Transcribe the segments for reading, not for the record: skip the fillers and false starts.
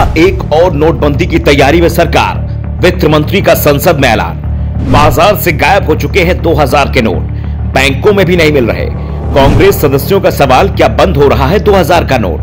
एक और नोटबंदी की तैयारी में सरकार, वित्त मंत्री का संसद में ऐलान। बाजार से गायब हो चुके हैं 2000 के नोट, बैंकों में भी नहीं मिल रहे। कांग्रेस सदस्यों का सवाल, क्या बंद हो रहा है 2000 का नोट?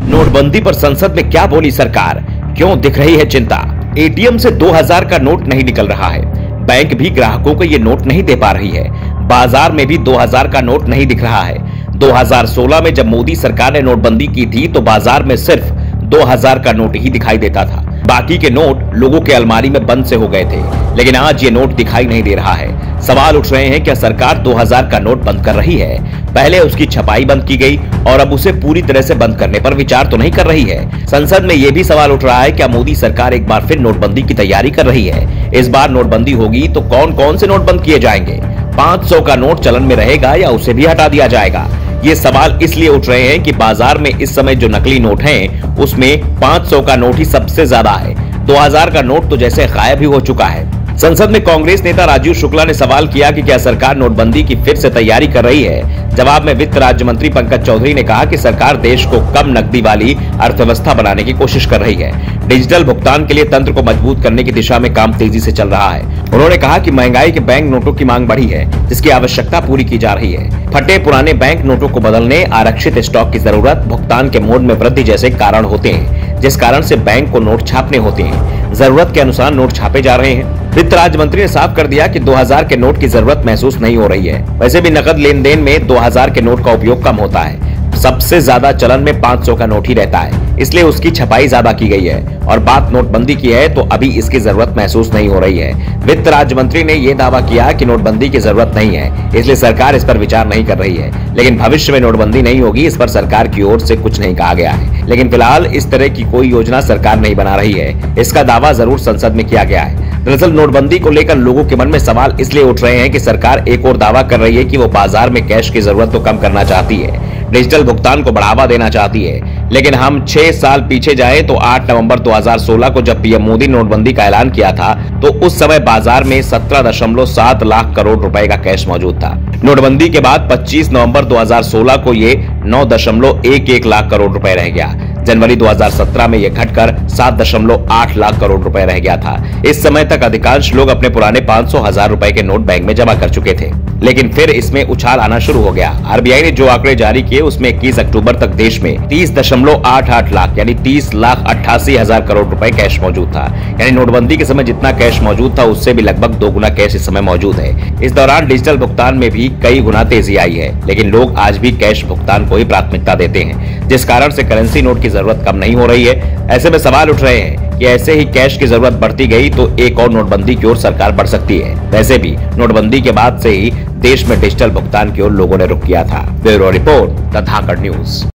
नोटबंदी पर संसद में क्या बोली सरकार, क्यों दिख रही है चिंता? एटीएम से 2000 का नोट नहीं निकल रहा है, बैंक भी ग्राहकों को ये नोट नहीं दे पा रही है, बाजार में भी 2000 का नोट नहीं दिख रहा है। 2016 में जब मोदी सरकार ने नोटबंदी की थी तो बाजार में सिर्फ 2000 का नोट ही दिखाई देता था, बाकी के नोट लोगों के अलमारी में बंद से हो गए थे। लेकिन आज ये नोट दिखाई नहीं दे रहा है। सवाल उठ रहे हैं, क्या सरकार 2000 का नोट बंद कर रही है? पहले उसकी छपाई बंद की गई और अब उसे पूरी तरह से बंद करने पर विचार तो नहीं कर रही है। संसद में यह भी सवाल उठ रहा है, क्या मोदी सरकार एक बार फिर नोटबंदी की तैयारी कर रही है? इस बार नोटबंदी होगी तो कौन कौन से नोट बंद किए जाएंगे? 500 का नोट चलन में रहेगा या उसे भी हटा दिया जाएगा? ये सवाल इसलिए उठ रहे हैं कि बाजार में इस समय जो नकली नोट हैं, उसमें 500 का नोट ही सबसे ज्यादा है। 2000 का नोट तो जैसे गायब ही हो चुका है। संसद में कांग्रेस नेता राजीव शुक्ला ने सवाल किया कि क्या सरकार नोटबंदी की फिर से तैयारी कर रही है। जवाब में वित्त राज्य मंत्री पंकज चौधरी ने कहा कि सरकार देश को कम नकदी वाली अर्थव्यवस्था बनाने की कोशिश कर रही है। डिजिटल भुगतान के लिए तंत्र को मजबूत करने की दिशा में काम तेजी से चल रहा है। उन्होंने कहा कि महंगाई के बैंक नोटों की मांग बढ़ी है, जिसकी आवश्यकता पूरी की जा रही है। फटे पुराने बैंक नोटों को बदलने, आरक्षित स्टॉक की जरूरत, भुगतान के मोड में वृद्धि जैसे कारण होते हैं, जिस कारण से बैंक को नोट छापने होते हैं। जरूरत के अनुसार नोट छापे जा रहे हैं। वित्त राज्य मंत्री ने साफ कर दिया कि 2000 के नोट की जरूरत महसूस नहीं हो रही है। वैसे भी नकद लेन देन में 2000 के नोट का उपयोग कम होता है। सबसे ज्यादा चलन में 500 का नोट ही रहता है, इसलिए उसकी छपाई ज्यादा की गई है। और बात नोटबंदी की है तो अभी इसकी जरूरत महसूस नहीं हो रही है। वित्त राज्य मंत्री ने यह दावा किया कि नोटबंदी की जरूरत नहीं है, इसलिए सरकार इस पर विचार नहीं कर रही है। लेकिन भविष्य में नोटबंदी नहीं होगी, इस पर सरकार की ओर से कुछ नहीं कहा गया है। लेकिन फिलहाल इस तरह की कोई योजना सरकार नहीं बना रही है, इसका दावा जरूर संसद में किया गया है। दरअसल नोटबंदी को लेकर लोगों के मन में सवाल इसलिए उठ रहे हैं कि सरकार एक और दावा कर रही है कि वो बाजार में कैश की जरूरत तो कम करना चाहती है, डिजिटल भुगतान को बढ़ावा देना चाहती है। लेकिन हम 6 साल पीछे जाए तो 8 नवंबर 2016 को जब पीएम मोदी नोटबंदी का ऐलान किया था तो उस समय बाजार में 17.7 लाख करोड़ रुपए का कैश मौजूद था। नोटबंदी के बाद 25 नवंबर 2016 को ये 9.11 लाख करोड़ रुपए रह गया। जनवरी 2017 में यह घटकर 7.8 लाख करोड़ रुपए रह गया था। इस समय तक अधिकांश लोग अपने पुराने 500,000 रुपए के नोट बैंक में जमा कर चुके थे, लेकिन फिर इसमें उछाल आना शुरू हो गया। आरबीआई ने जो आंकड़े जारी किए उसमें 21 अक्टूबर तक देश में 30.88 लाख यानी 30,88,000 करोड़ रुपए कैश मौजूद था। यानी नोटबंदी के समय जितना कैश मौजूद था उससे भी लगभग 2 गुना कैश इस समय मौजूद है। इस दौरान डिजिटल भुगतान में भी कई गुना तेजी आई है, लेकिन लोग आज भी कैश भुगतान को ही प्राथमिकता देते हैं, जिस कारण से करेंसी नोट की जरूरत कम नहीं हो रही है। ऐसे में सवाल उठ रहे हैं कि ऐसे ही कैश की जरूरत बढ़ती गई तो एक और नोटबंदी की ओर सरकार बढ़ सकती है। वैसे भी नोटबंदी के बाद से ही देश में डिजिटल भुगतान की ओर लोगों ने रुख किया था। Bureau report, the Dhakad news.